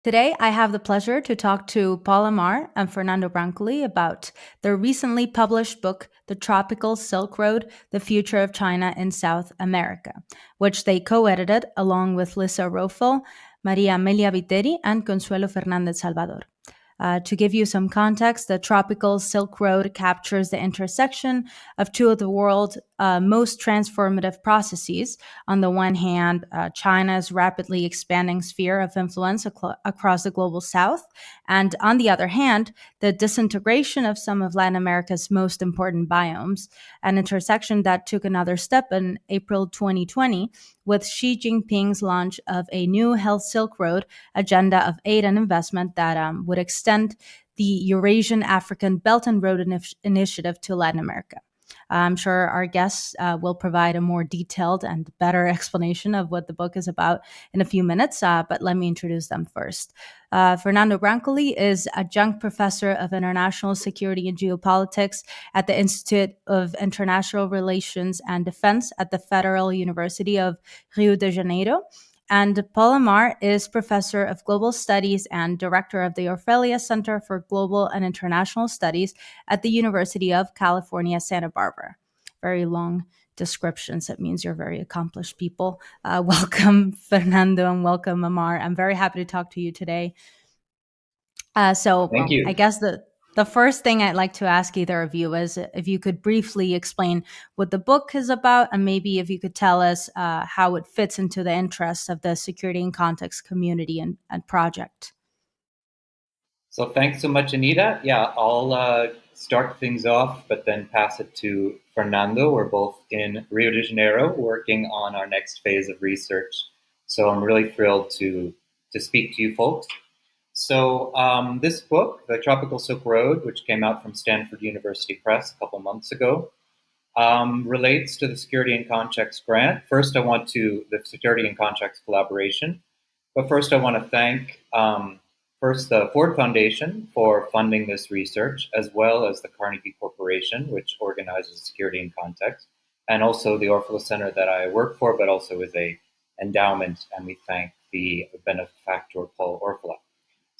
Today, I have the pleasure to talk to Paul Amar and Fernando Brancoli about their recently published book, The Tropical Silk Road, The Future of China in South America, which they co-edited along with Lisa Rofel, Maria Amelia Viteri, and Consuelo Fernandez Salvador. To give you some context, the Tropical Silk Road captures the intersection of two of the world's most transformative processes. On the one hand, China's rapidly expanding sphere of influence across the global south, and on the other hand, the disintegration of some of Latin America's most important biomes, an intersection that took another step in April 2020 with Xi Jinping's launch of a new Health Silk Road agenda of aid and investment that would extend the Eurasian African Belt and Road Initiative to Latin America. I'm sure our guests will provide a more detailed and better explanation of what the book is about in a few minutes, but let me introduce them first. Fernando Brancoli is adjunct professor of international security and geopolitics at the Institute of International Relations and Defense at the Federal University of Rio de Janeiro. And Paul Amar is professor of global studies and director of the Orfalea Center for Global and International Studies at the University of California, Santa Barbara. Very long descriptions. It means you're very accomplished people. Welcome, Fernando, and welcome, Amar. I'm very happy to talk to you today. Thank you. I guess the first thing I'd like to ask either of you is if you could briefly explain what the book is about, and maybe if you could tell us how it fits into the interests of the Security and Context community and project. So thanks so much, Anita. Yeah, I'll start things off, but then pass it to Fernando. We're both in Rio de Janeiro working on our next phase of research. So I'm really thrilled to speak to you folks. So this book, The Tropical Silk Road, which came out from Stanford University Press a couple months ago, relates to the Security and Context grant. First, I want to the Security and Context collaboration. But first, I want to thank first the Ford Foundation for funding this research, as well as the Carnegie Corporation, which organizes Security and Context, and also the Orfalea Center that I work for, but also is a endowment, and we thank the benefactor, Paul Orfalea.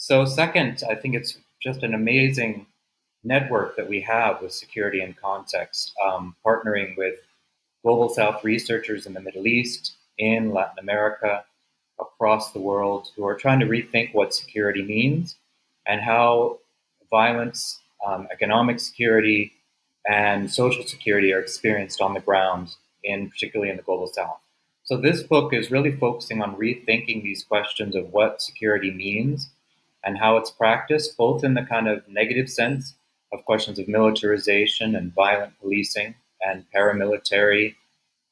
So second, I think it's just an amazing network that we have with Security and Context, partnering with Global South researchers in the Middle East, in Latin America, across the world, who are trying to rethink what security means and how violence, economic security, and social security are experienced on the ground, particularly in the Global South. So this book is really focusing on rethinking these questions of what security means and how it's practiced, both in the kind of negative sense of questions of militarization and violent policing and paramilitary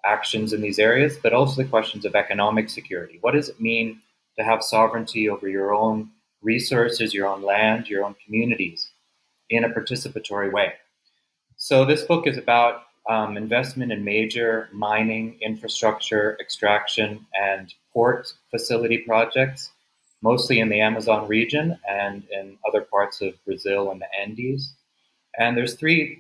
actions in these areas, but also the questions of economic security. What does it mean to have sovereignty over your own resources, your own land, your own communities in a participatory way? So this book is about investment in major mining, infrastructure, extraction, and port facility projects, mostly in the Amazon region and in other parts of Brazil and the Andes. And there's three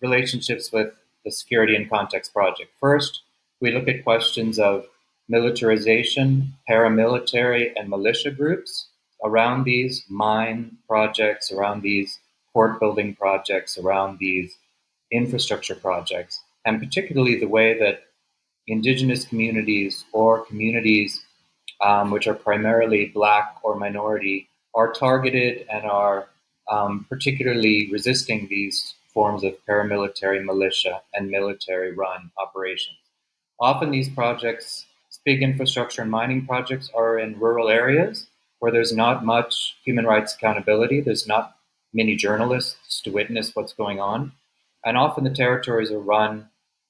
relationships with the Security and Context project. First, we look at questions of militarization, paramilitary, and militia groups around these mine projects, around these port building projects, around these infrastructure projects, and particularly the way that indigenous communities or communities which are primarily Black or minority are targeted and are particularly resisting these forms of paramilitary militia and military-run operations. Often these projects, big infrastructure and mining projects, are in rural areas where there's not much human rights accountability. There's not many journalists to witness what's going on. And often the territories are run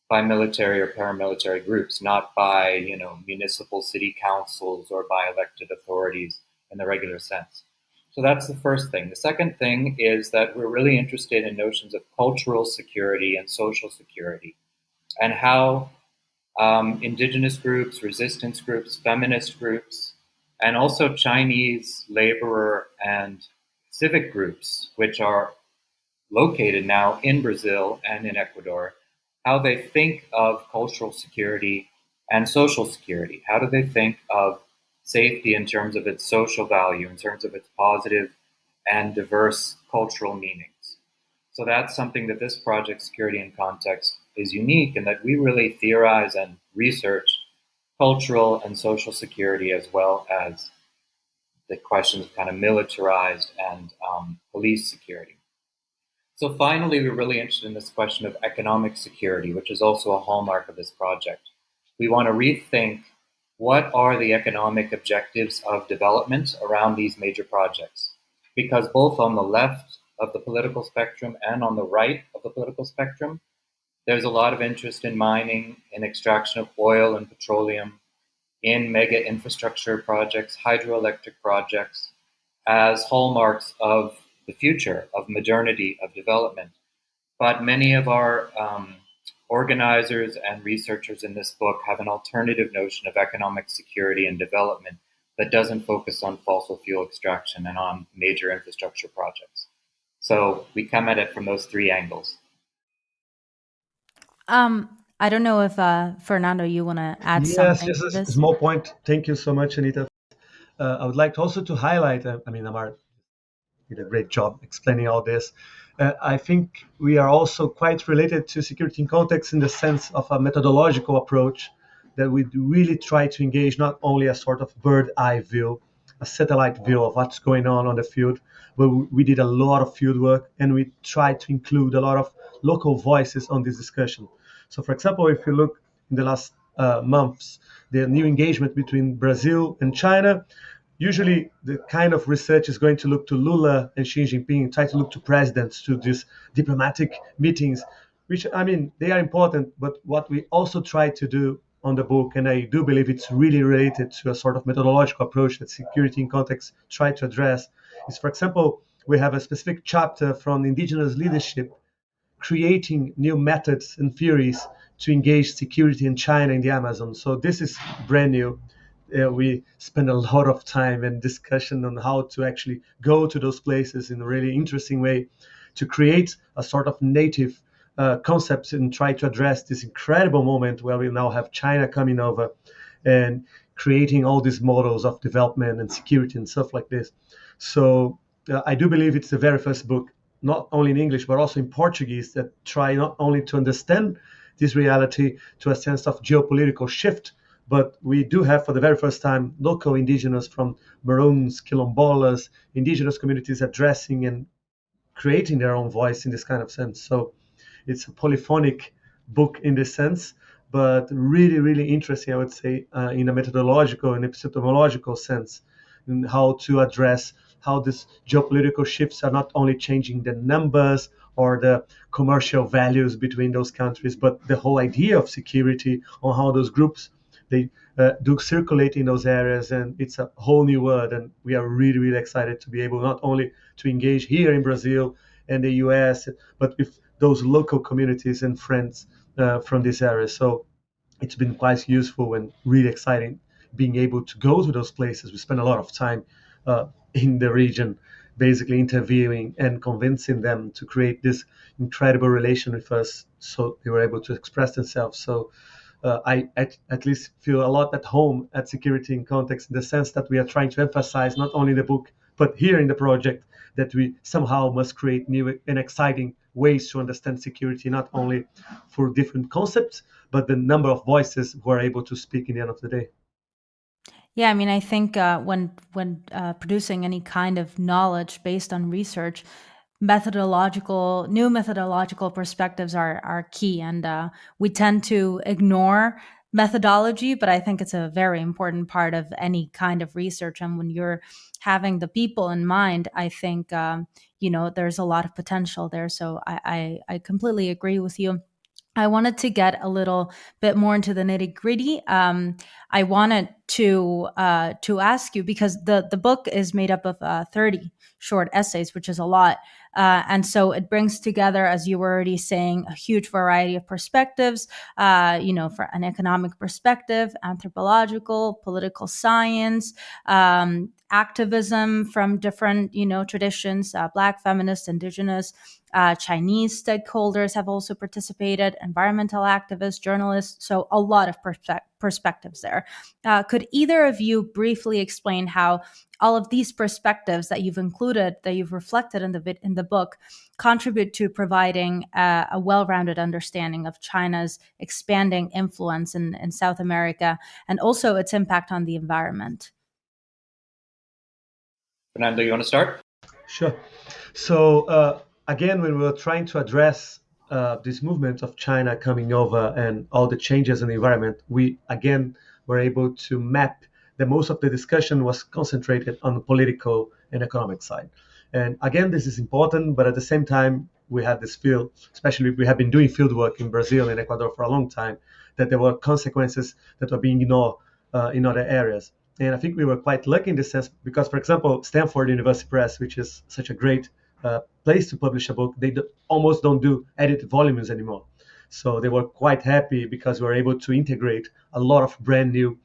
by military or paramilitary groups, not by municipal city councils or by elected authorities in the regular sense. So that's the first thing. The second thing is that we're really interested in notions of cultural security and social security, and how indigenous groups, resistance groups, feminist groups, and also Chinese laborer and civic groups, which are located now in Brazil and in Ecuador, how they think of cultural security and social security. How do they think of safety in terms of its social value, in terms of its positive and diverse cultural meanings. So that's something that this project, Security in Context, is unique in that we really theorize and research cultural and social security as well as the questions of kind of militarized and police security. So finally, we're really interested in this question of economic security, which is also a hallmark of this project. We want to rethink what are the economic objectives of development around these major projects. Because both on the left of the political spectrum and on the right of the political spectrum, there's a lot of interest in mining, in extraction of oil and petroleum, in mega infrastructure projects, hydroelectric projects, as hallmarks of the future, of modernity, of development. But many of our organizers and researchers in this book have an alternative notion of economic security and development that doesn't focus on fossil fuel extraction and on major infrastructure projects. So we come at it from those three angles. I don't know if Fernando, you want to add Yes, something just to a this? small point. Thank you so much, Anita. I would like also to highlight, Amar did a great job explaining all this. I think we are also quite related to security in context in the sense of a methodological approach that we really try to engage not only a sort of bird eye view, a satellite view of what's going on the field, but we did a lot of field work and we tried to include a lot of local voices on this discussion. So, for example, if you look in the last months, the new engagement between Brazil and China, usually the kind of research is going to look to Lula and Xi Jinping, try to look to presidents, to these diplomatic meetings, which, they are important. But what we also try to do on the book, and I do believe it's really related to a sort of methodological approach that security in context try to address, is, for example, we have a specific chapter from indigenous leadership creating new methods and theories to engage security in China in the Amazon. So this is brand new. We spend a lot of time and discussion on how to actually go to those places in a really interesting way to create a sort of native concepts and try to address this incredible moment where we now have China coming over and creating all these models of development and security and stuff like this. So I do believe it's the very first book, not only in English, but also in Portuguese, that try not only to understand this reality to a sense of geopolitical shift, but we do have for the very first time local indigenous from Maroons, Quilombolas, indigenous communities addressing and creating their own voice in this kind of sense. So it's a polyphonic book in this sense, but really, really interesting, I would say, in a methodological and epistemological sense, in how to address how these geopolitical shifts are not only changing the numbers or the commercial values between those countries, but the whole idea of security, on how those groups they do circulate in those areas, and it's a whole new world. And we are really, really excited to be able not only to engage here in Brazil and the US, but with those local communities and friends from this area. So it's been quite useful and really exciting being able to go to those places. We spend a lot of time in the region, basically interviewing and convincing them to create this incredible relation with us so they were able to express themselves. So I at least feel a lot at home at Security in Context, in the sense that we are trying to emphasize not only in the book, but here in the project, that we somehow must create new and exciting ways to understand security, not only for different concepts, but the number of voices who are able to speak in the end of the day. Yeah, I mean, I think when producing any kind of knowledge based on research, new methodological perspectives are key, and we tend to ignore methodology, but I think it's a very important part of any kind of research. And when you're having the people in mind, I think there's a lot of potential there. So I completely agree with you. I wanted to get a little bit more into the nitty gritty. I wanted to ask you, because the book is made up of 30 short essays, which is a lot, and so it brings together, as you were already saying, a huge variety of perspectives. For an economic perspective, anthropological, political science, activism from different traditions, Black, feminist, indigenous, Chinese stakeholders have also participated, environmental activists, journalists. So a lot of perspectives there. Could either of you briefly explain how all of these perspectives that you've included, that you've reflected in the book, contribute to providing a well-rounded understanding of China's expanding influence in South America and also its impact on the environment? Fernando, you want to start? Sure. So again, when we were trying to address this movement of China coming over and all the changes in the environment, we again were able to map that most of the discussion was concentrated on the political and economic side. And again, this is important, but at the same time, we had this feel, especially we have been doing field work in Brazil and Ecuador for a long time, that there were consequences that were being ignored in other areas. And I think we were quite lucky in this sense because, for example, Stanford University Press, which is such a great place to publish a book, they almost don't do edited volumes anymore. So they were quite happy because we were able to integrate a lot of brand new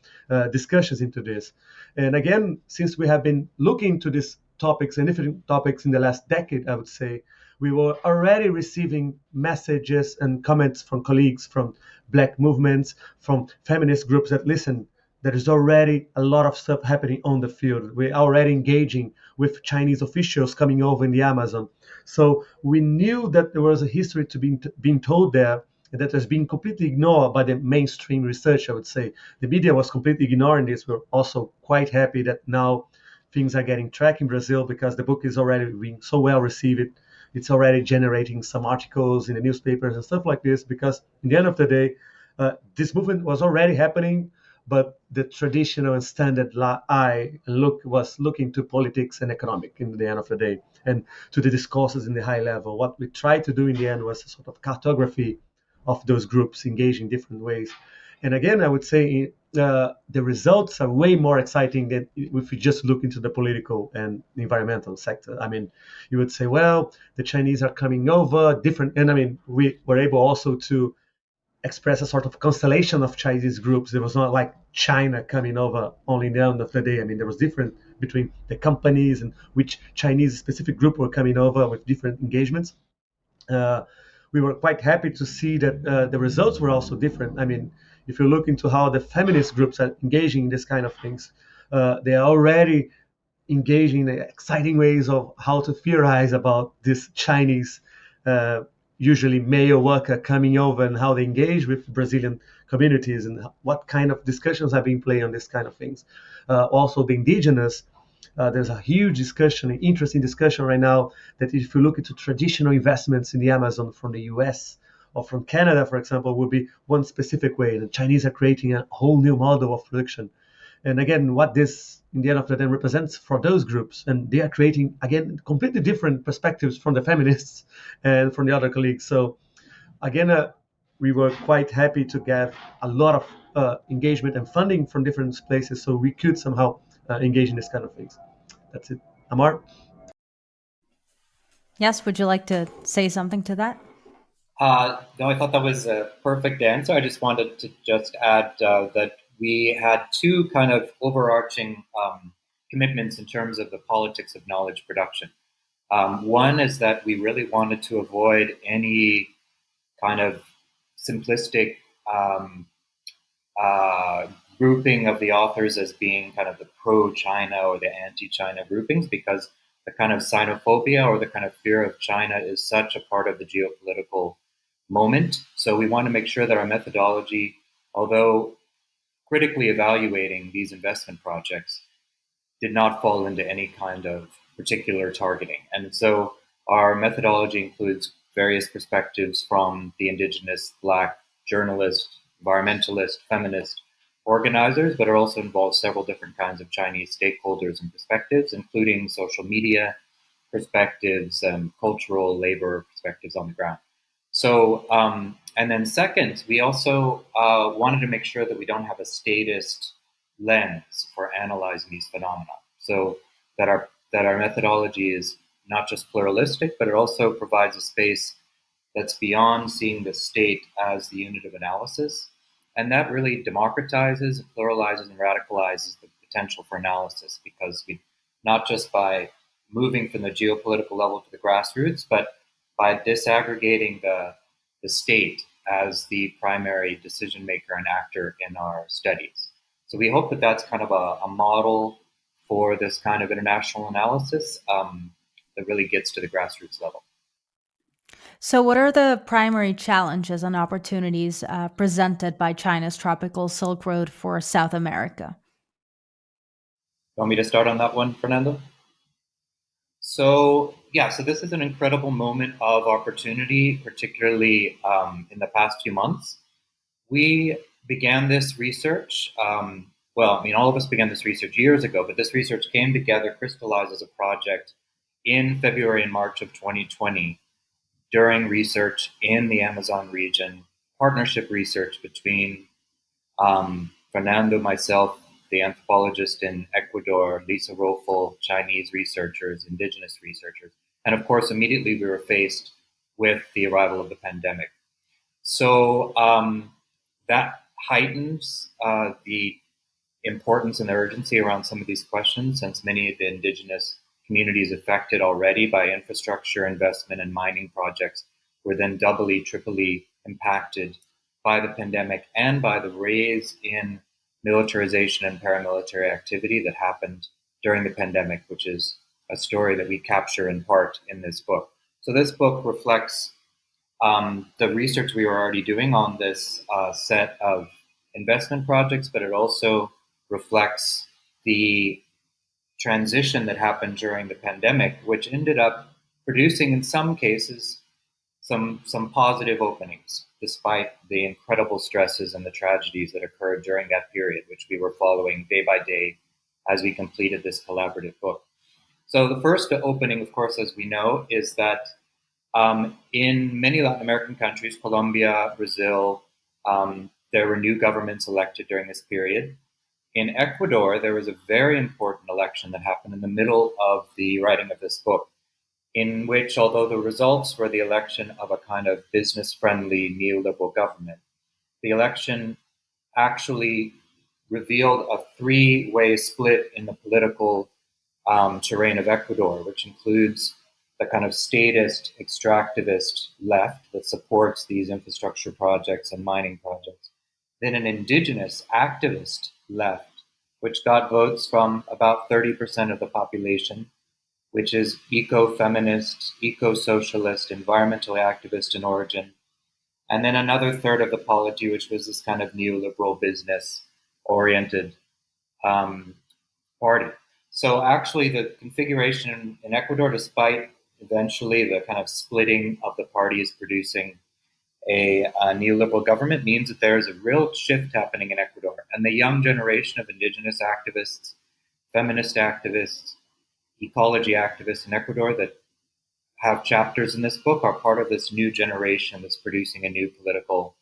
discussions into this. And again, since we have been looking into these topics and different topics in the last decade, I would say, we were already receiving messages and comments from colleagues from Black movements, from feminist groups that listen. There is already a lot of stuff happening on the field. We're already engaging with Chinese officials coming over in the Amazon. So we knew that there was a history to being told there that has been completely ignored by the mainstream research, I would say. The media was completely ignoring this. We're also quite happy that now things are getting track in Brazil because the book is already being so well received. It's already generating some articles in the newspapers and stuff like this because in the end of the day, this movement was already happening, but the traditional and standard eye look was looking to politics and economic in the end of the day and to the discourses in the high level. What we tried to do in the end was a sort of cartography of those groups engaged in different ways. And again, I would say the results are way more exciting than if you just look into the political and environmental sector. I mean, you would say, well, the Chinese are coming over, different, and I mean, we were able also to express a sort of constellation of Chinese groups. It was not like China coming over only in the end of the day. I mean, there was different between the companies and which Chinese specific group were coming over with different engagements. We were quite happy to see that the results were also different. I mean, if you look into how the feminist groups are engaging in this kind of things, they are already engaging in exciting ways of how to theorize about this Chinese usually male worker coming over and how they engage with Brazilian communities and what kind of discussions are being played on this kind of things. Also, the indigenous, there's a huge discussion, an interesting discussion right now that if you look into traditional investments in the Amazon from the US or from Canada, for example, would be one specific way. The Chinese are creating a whole new model of production. And again, what this in the end of the day represents for those groups, and they are creating again completely different perspectives from the feminists and from the other colleagues. So again, we were quite happy to get a lot of engagement and funding from different places, so we could somehow engage in this kind of things. That's it, Amar. Yes, would you like to say something to that? No, I thought that was a perfect answer. I just wanted to just add that we had two kind of overarching commitments in terms of the politics of knowledge production. One is that we really wanted to avoid any kind of simplistic grouping of the authors as being kind of the pro-China or the anti-China groupings, because the kind of xenophobia or the kind of fear of China is such a part of the geopolitical moment. So we want to make sure that our methodology, although critically evaluating these investment projects, did not fall into any kind of particular targeting. And so our methodology includes various perspectives from the indigenous Black journalist, environmentalist, feminist organizers, but it also involves several different kinds of Chinese stakeholders and perspectives, including social media perspectives and cultural labor perspectives on the ground. So, and then second, we also wanted to make sure that we don't have a statist lens for analyzing these phenomena. So that our methodology is not just pluralistic, but it also provides a space that's beyond seeing the state as the unit of analysis. And that really democratizes, pluralizes, and radicalizes the potential for analysis, because we, not just by moving from the geopolitical level to the grassroots, but by disaggregating the state as the primary decision maker and actor in our studies. So we hope that that's kind of a model for this kind of international analysis that really gets to the grassroots level. So, what are the primary challenges and opportunities presented by China's tropical Silk Road for South America? You want me to start on that one, Fernando? So this is an incredible moment of opportunity, particularly in the past few months. We began this research. All of us began this research years ago, but this research came together, crystallized as a project in February and March of 2020 during research in the Amazon region, partnership research between Fernando, myself, the anthropologist in Ecuador, Lisa Rofel, Chinese researchers, indigenous researchers. And of course, immediately we were faced with the arrival of the pandemic. So that heightens the importance and the urgency around some of these questions, since many of the indigenous communities affected already by infrastructure investment and mining projects were then doubly, triply impacted by the pandemic and by the rise in militarization and paramilitary activity that happened during the pandemic, which is a story that we capture in part in this book. So this book reflects the research we were already doing on this set of investment projects, but it also reflects the transition that happened during the pandemic, which ended up producing, in some cases, some positive openings, despite the incredible stresses and the tragedies that occurred during that period, which we were following day by day as we completed this collaborative book. So the first opening, of course, as we know, is that in many Latin American countries, Colombia, Brazil, there were new governments elected during this period. In Ecuador, there was a very important election that happened in the middle of the writing of this book, in which, although the results were the election of a kind of business-friendly neoliberal government, the election actually revealed a three-way split in the political terrain of Ecuador, which includes the kind of statist, extractivist left that supports these infrastructure projects and mining projects, then an indigenous activist left, which got votes from about 30% of the population, which is eco-feminist, eco-socialist, environmental activist in origin, and then another third of the polity, which was this kind of neoliberal business-oriented party. So actually the configuration in Ecuador, despite eventually the kind of splitting of the parties producing a neoliberal government, means that there is a real shift happening in Ecuador. And the young generation of indigenous activists, feminist activists, ecology activists in Ecuador that have chapters in this book are part of this new generation that's producing a new political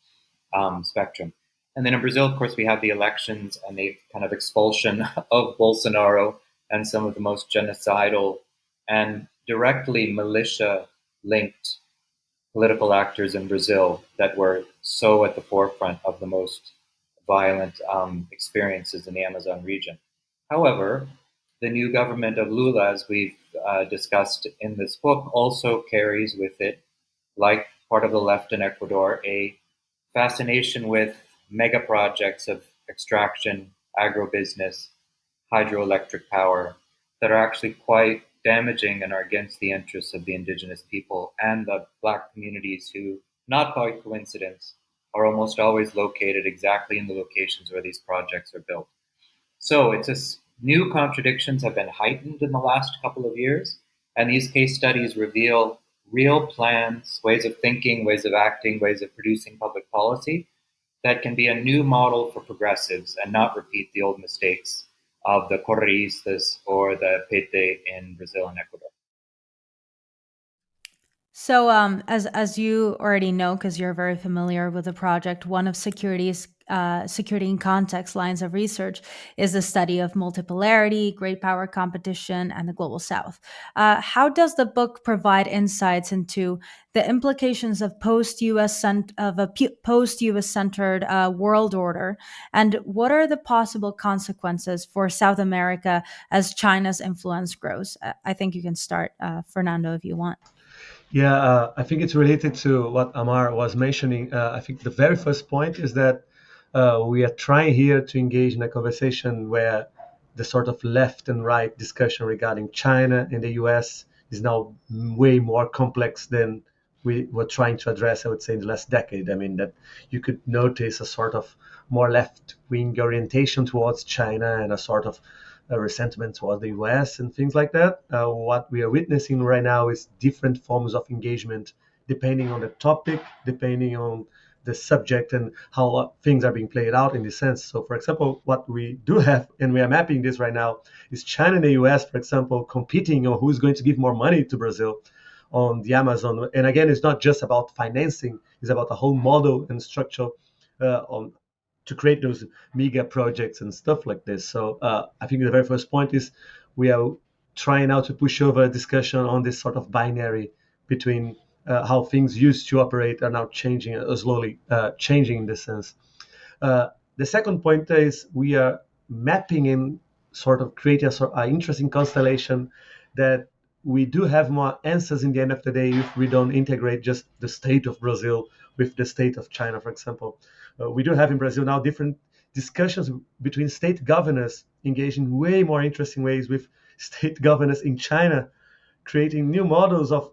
spectrum. And then in Brazil, of course, we have the elections and the kind of expulsion of Bolsonaro and some of the most genocidal and directly militia-linked political actors in Brazil that were so at the forefront of the most violent experiences in the Amazon region. However, the new government of Lula, as we've discussed in this book, also carries with it, like part of the left in Ecuador, a fascination with mega projects of extraction, agribusiness, hydroelectric power that are actually quite damaging and are against the interests of the indigenous people and the Black communities who, not by coincidence, are almost always located exactly in the locations where these projects are built. So new contradictions have been heightened in the last couple of years, and these case studies reveal real plans, ways of thinking, ways of acting, ways of producing public policy that can be a new model for progressives and not repeat the old mistakes of the Correístas or the PT in Brazil and Ecuador. So, as you already know, because you're very familiar with the project, one of security and context lines of research is the study of multipolarity, great power competition, and the global South. How does the book provide insights into the implications of post-US centered world order, and what are the possible consequences for South America as China's influence grows? I think you can start, Fernando, if you want. Yeah, I think it's related to what Amar was mentioning. I think the very first point is that we are trying here to engage in a conversation where the sort of left and right discussion regarding China and the US is now way more complex than we were trying to address, I would say, in the last decade. I mean, that you could notice a sort of more left wing orientation towards China and a sort of resentment towards the US and things like that. What we are witnessing right now is different forms of engagement depending on the topic, depending on the subject and how things are being played out in this sense. So, for example, what we do have, and we are mapping this right now, is China and the US, for example, competing on who's going to give more money to Brazil on the Amazon. And again, it's not just about financing, it's about the whole model and structure on to create those mega projects and stuff like this. So I think the very first point is we are trying now to push over a discussion on this sort of binary between how things used to operate are now changing, slowly changing in this sense. The second point is we are mapping in sort of creating an interesting constellation that we do have more answers in the end of the day if we don't integrate just the state of Brazil with the state of China, for example. We do have in Brazil now different discussions between state governors engaged in way more interesting ways with state governors in China, creating new models of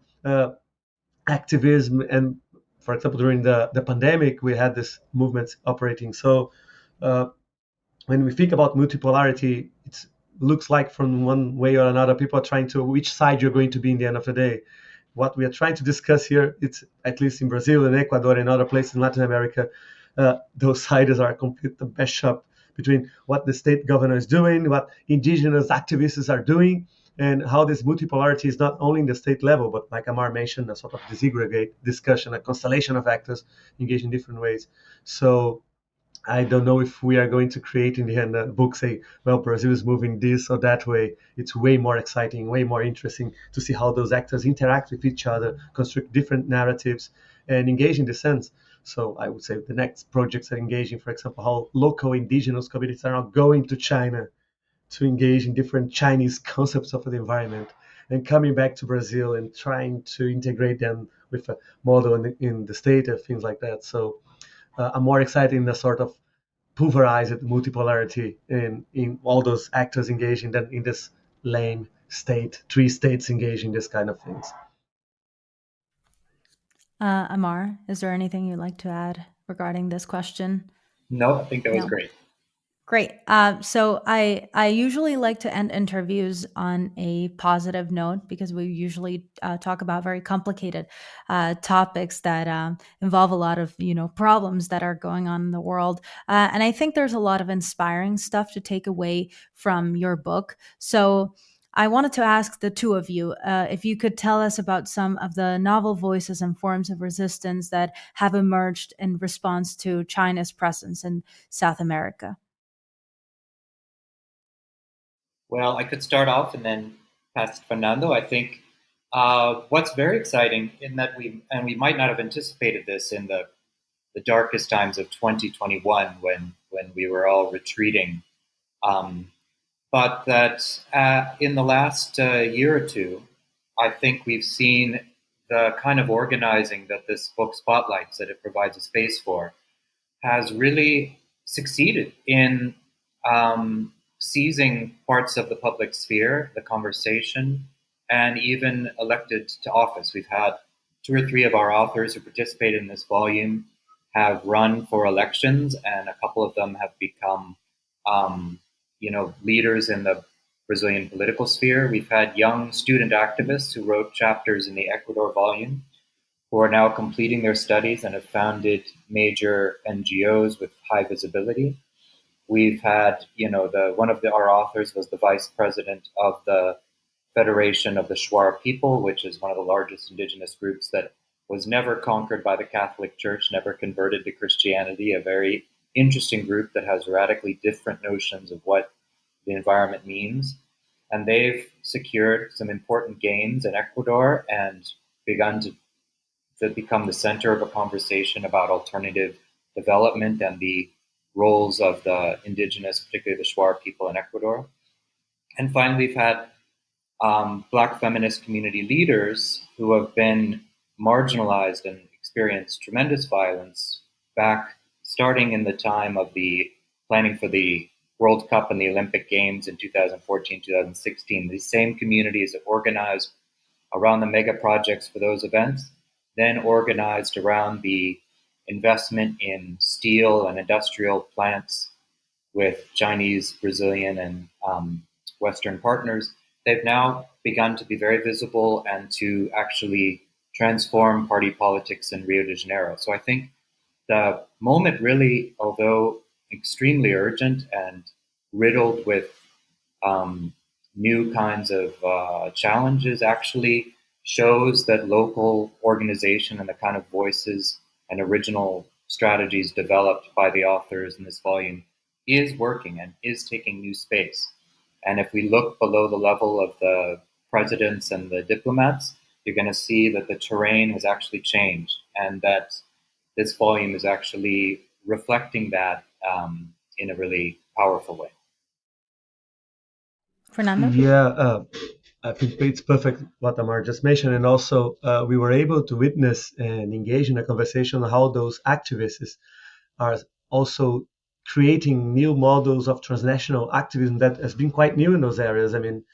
activism. And for example, during the pandemic, we had this movement operating. So uh, when we think about multipolarity, it looks like from one way or another, people are trying to which side you're going to be in the end of the day. What we are trying to discuss here, it's at least in Brazil and Ecuador and other places in Latin America, those sides are a complete mashup between what the state governor is doing, what indigenous activists are doing, and how this multipolarity is not only in the state level, but like Amar mentioned, a sort of disaggregate discussion, a constellation of actors engaged in different ways. So I don't know if we are going to create in the end a book say, well, Brazil is moving this or that way. It's way more exciting, way more interesting to see how those actors interact with each other, construct different narratives, and engage in the sense. So I would say the next projects are engaging, for example, how local indigenous communities are now going to China to engage in different Chinese concepts of the environment and coming back to Brazil and trying to integrate them with a model in the state and things like that. So I'm more excited in the sort of pulverized multipolarity in all those actors engaging than in this lame state, three states engaging in this kind of things. Amar, is there anything you'd like to add regarding this question? No, I think that was No. great. Great. So I usually like to end interviews on a positive note because we usually talk about very complicated topics that involve a lot of problems that are going on in the world, and I think there's a lot of inspiring stuff to take away from your book. So I wanted to ask the two of you if you could tell us about some of the novel voices and forms of resistance that have emerged in response to China's presence in South America. Well, I could start off and then pass to Fernando. I think what's very exciting in that we might not have anticipated this in the darkest times of 2021 when we were all retreating, um, but that in the last year or two, I think we've seen the kind of organizing that this book spotlights, that it provides a space for, has really succeeded in seizing parts of the public sphere, the conversation, and even elected to office. We've had two or three of our authors who participated in this volume have run for elections, and a couple of them have become, leaders in the Brazilian political sphere. We've had young student activists who wrote chapters in the Ecuador volume, who are now completing their studies and have founded major NGOs with high visibility. We've had, our authors was the vice president of the Federation of the Shuar people, which is one of the largest indigenous groups that was never conquered by the Catholic Church, never converted to Christianity, a very interesting group that has radically different notions of what the environment means. And they've secured some important gains in Ecuador and begun to become the center of a conversation about alternative development and the roles of the indigenous, particularly the Shuar people in Ecuador. And finally, we've had Black feminist community leaders who have been marginalized and experienced tremendous violence back starting in the time of the planning for the World Cup and the Olympic Games in 2014, 2016. These same communities that organized around the mega projects for those events, then organized around the investment in steel and industrial plants with Chinese, Brazilian, and Western partners. They've now begun to be very visible and to actually transform party politics in Rio de Janeiro. So I think the moment really, although extremely urgent and riddled with new kinds of challenges, actually shows that local organization and the kind of voices and original strategies developed by the authors in this volume is working and is taking new space. And if we look below the level of the presidents and the diplomats, you're going to see that the terrain has actually changed and that this volume is actually reflecting that in a really powerful way. Fernando? Yeah, I think it's perfect what Amar just mentioned. And also, we were able to witness and engage in a conversation on how those activists are also creating new models of transnational activism that has been quite new in those areas. I mean,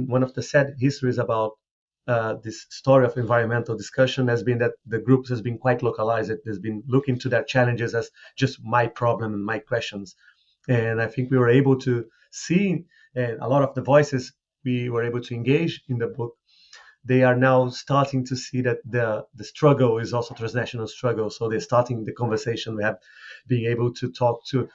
one of the sad histories about this story of environmental discussion has been that the groups has been quite localized. It has been looking to their challenges as just my problem and my questions. And I think we were able to see, and a lot of the voices we were able to engage in the book, they are now starting to see that the struggle is also transnational struggle. So they're starting the conversation. We have being able to talk to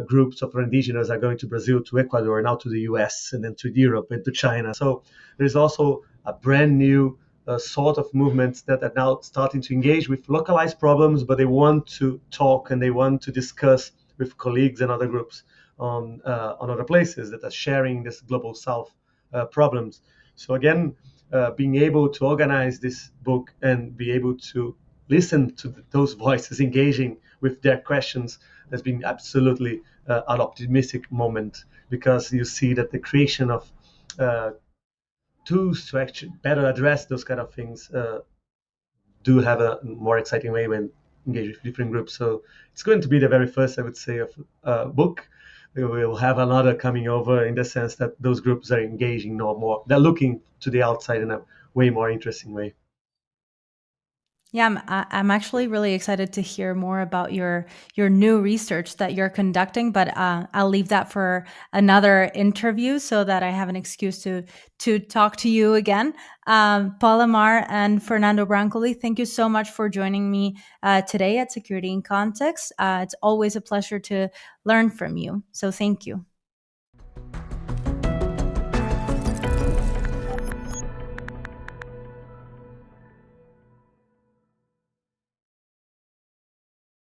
groups of indigenous are going to Brazil, to Ecuador, now to the US, and then to Europe and to China. So there's also a brand new sort of movements that are now starting to engage with localized problems, but they want to talk and they want to discuss with colleagues and other groups on other places that are sharing this global South problems. So again, being able to organize this book and be able to listen to those voices engaging with their questions has been absolutely an optimistic moment, because you see that the creation of tools to actually better address those kind of things do have a more exciting way when engaged with different groups. So it's going to be the very first, I would say, of book. We will have another coming over in the sense that those groups are engaging no more. They're looking to the outside in a way more interesting way. Yeah, I'm actually really excited to hear more about your new research that you're conducting, but I'll leave that for another interview so that I have an excuse to talk to you again. Paul Amar and Fernando Brancoli, thank you so much for joining me today at Security in Context. It's always a pleasure to learn from you. So thank you.